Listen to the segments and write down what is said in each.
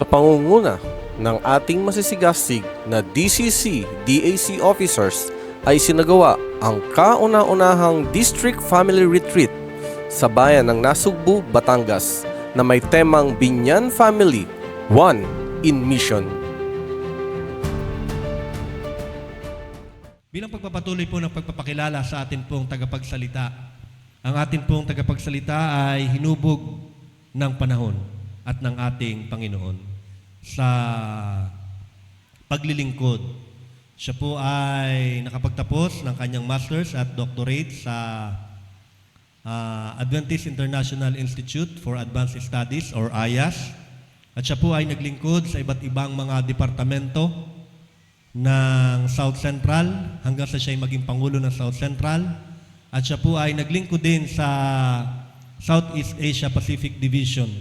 pangunguna ng ating masisigasig na DCC, DAC officers ay sinagawa ang kauna-unahang District Family Retreat sa bayan ng Nasugbu, Batangas na may temang Binyan Family, One in Mission. Bilang pagpapatuloy po ng pagpapakilala sa atin pong tagapagsalita, ang atin pong tagapagsalita ay hinubog ng panahon at ng ating Panginoon sa paglilingkod. Siya po ay nakapagtapos ng kanyang master's at doctorate sa Adventist International Institute for Advanced Studies or IAS. At siya po ay naglingkod sa iba't ibang mga departamento ng South Central hanggang sa siya ay maging Pangulo ng South Central. At siya po ay naglingkod din sa Southeast Asia Pacific Division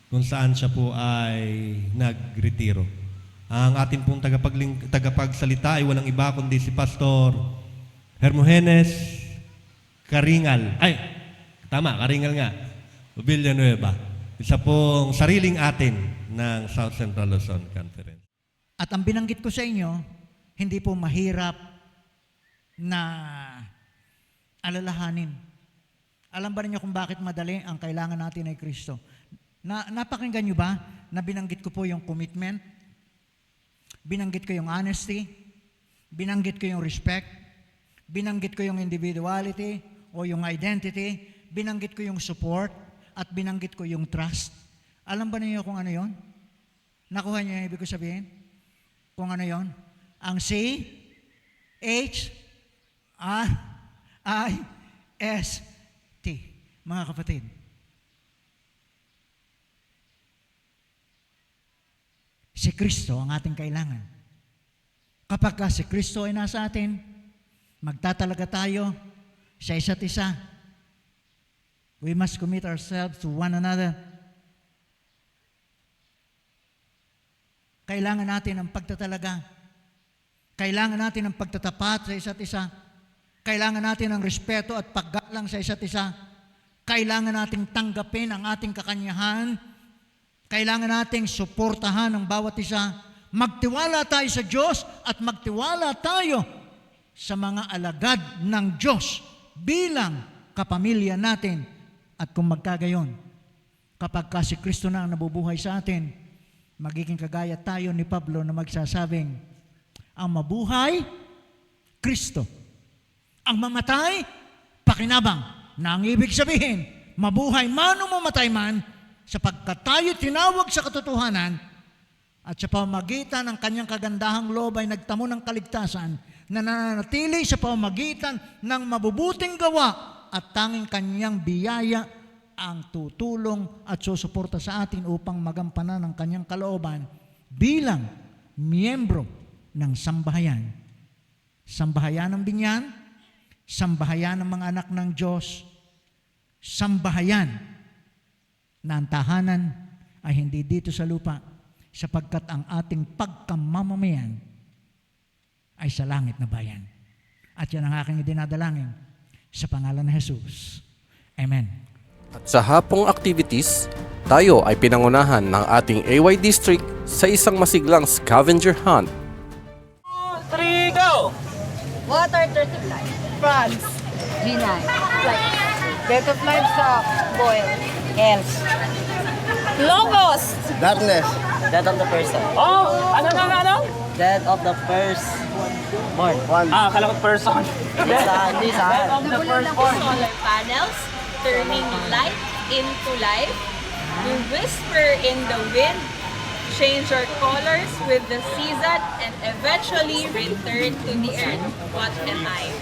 kung saan siya po ay nagretiro. Ang ating pong tagapagsalita ay walang iba kundi si Pastor Hermogenes Caringal. Ay, tama, Caringal nga. Villanueva. Isa pong sariling atin ng South Central Luzon Conference. At ang binanggit ko sa inyo, hindi po mahirap na alalahanin. Alam ba niyo kung bakit madali ang kailangan natin ay Kristo? Napakinggan niyo ba na binanggit ko po yung commitment? Binanggit ko yung honesty? Binanggit ko yung respect? Binanggit ko yung individuality o yung identity? Binanggit ko yung support? At binanggit ko yung trust? Alam ba niyo kung ano yon? Nakuha niyo yung ibig ko sabihin? Kung ano yon? Ang C-H-R-I-S-T. Mga kapatid, si Kristo ang ating kailangan. Kapag si Kristo ay nasa atin, magtatalaga tayo sa isa't isa. We must commit ourselves to one another. Kailangan natin ang pagtatalaga. Kailangan natin ang pagtatapat sa isa't isa. Kailangan natin ang respeto at paggalang sa isa't isa. Kailangan nating tanggapin ang ating kakanyahan. Kailangan nating suportahan ang bawat isa. Magtiwala tayo sa Diyos at magtiwala tayo sa mga alagad ng Diyos bilang kapamilya natin. At kung magkagayon, kapag si Kristo na ang nabubuhay sa atin, magiging kagaya tayo ni Pablo na magsasabing, ang mabuhay, Kristo. Ang mamatay, pakinabang. Na ang ibig sabihin, mabuhay man o mamatay man, sapagkat tayo tinawag sa katotohanan at sa pamamagitan ng kanyang kagandahang loob ay nagtamo ng kaligtasan na nananatili sa pamamagitan ng mabubuting gawa at tanging kanyang biyaya ang tutulong at susuporta sa atin upang magampanan ang kanyang kalooban bilang miyembro ng sambahayan. Sambahayan ng Binyan, sambahayan ng mga anak ng Diyos, sambahayan na ang tahanan ay hindi dito sa lupa sapagkat ang ating pagkamamamayan ay sa langit na bayan. At yan ang aking idinadalangin sa pangalan ng Jesus. Amen. At sa hapong activities, tayo ay pinangunahan ng ating AY District sa isang masiglang scavenger hunt. 3, go! Water 35. France. G9. Flight. Death of livestock. Boil. Else. Logos. Darkness. Death of the person. Oh! Ano? Death of the first born. One. Akala ko person. Death of the first born. Solar panels, turning light into life. We whisper in the wind, change our colors with the season, and eventually return to the earth. What am I?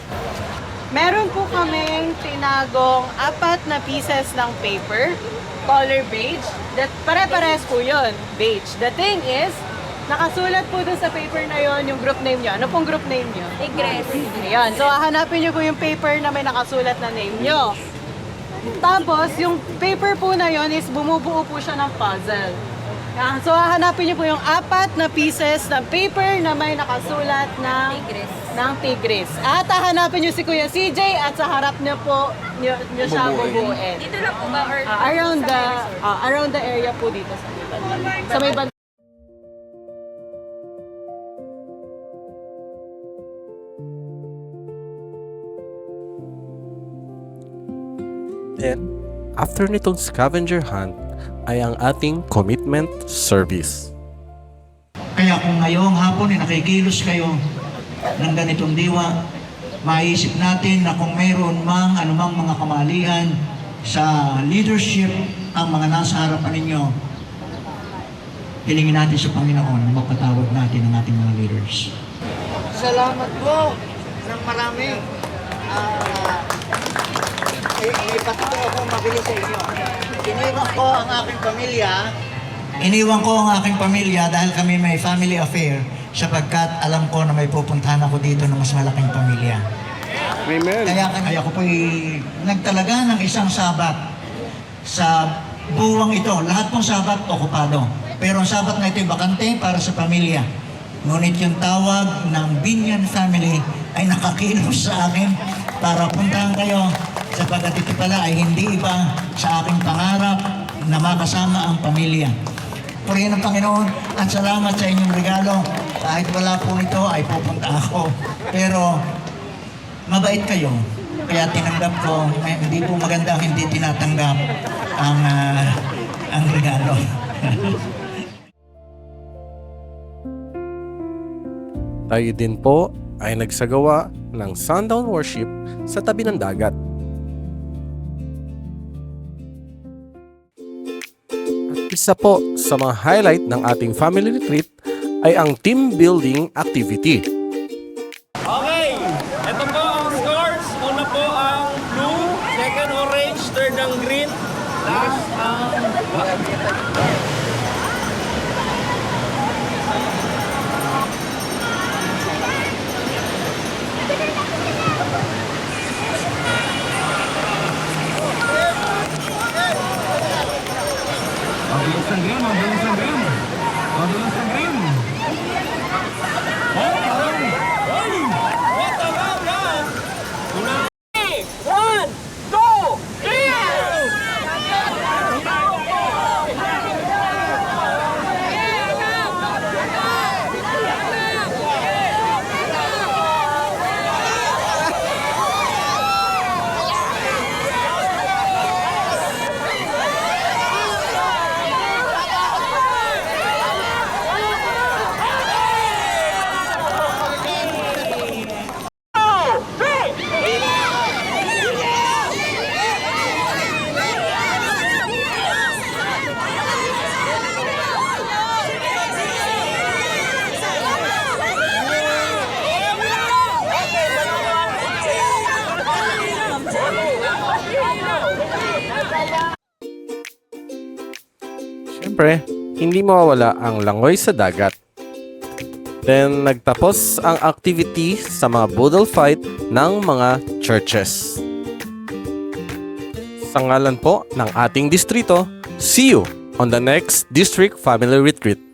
Meron po kaming tinagong 4 na pieces ng paper, color beige. That pare-pares po yun, beige. The thing is, nakasulat po dun sa paper na yon yung group name nyo. Ano pong group name nyo? Tigres. Ayan. So, hahanapin nyo po yung paper na may nakasulat na name nyo. Tapos, yung paper po na yon is bumubuo po siya ng puzzle. Yan. So, hahanapin nyo po yung 4 na pieces ng paper na may nakasulat ng tigris. At hahanapin nyo si Kuya CJ at sa harap nyo po nyo siya bubuuin. Dito lang po ba? Or Around the area po dito sa may banda. Then, after nitong scavenger hunt, ay ang ating commitment service. Kaya kung ngayong hapon ay nakikilos kayo ng ganitong diwa, maisip natin na kung mayroon mang anumang mga kamalian sa leadership ang mga nasa harapan ninyo, hilingin natin sa Panginoon na mapatawad natin ang ating mga leaders. Salamat po ng marami. Ipatuloy ako mabilis sa inyo. Iniwan ko ang aking pamilya. Iniwan ko ang aking pamilya dahil kami may family affair sapagkat alam ko na may pupuntahan ako dito ng mas malaking pamilya. Amen. Kaya ako po'y nagtalaga ng isang sabat sa buwang ito. Lahat pong sabat okupado. Pero ang sabat na ito'y bakante para sa pamilya. Ngunit yung tawag ng Binyan family ay nakakilos sa akin para puntahan kayo sapagkat ito pala ay hindi iba sa aking pangarap na makasama ang pamilya. Purihin ang Panginoon at salamat sa inyong regalo. Kahit wala po ito ay pupunta ako. Pero mabait kayo. Kaya tinanggap ko, hindi po maganda ang hindi tinatanggap ang regalo. Tayo din po ay nagsagawa ng sundown worship sa tabi ng dagat. At isa po sa mga highlight ng ating family retreat ay ang team building activity. Okay, ito po ang scores. Una po ang blue, second orange, third ang green, last ang Siyempre, hindi mawawala ang langoy sa dagat. Then, nagtapos ang activity sa mga boodle fight ng mga churches. Sa ngalan po ng ating distrito, see you on the next District Family Retreat.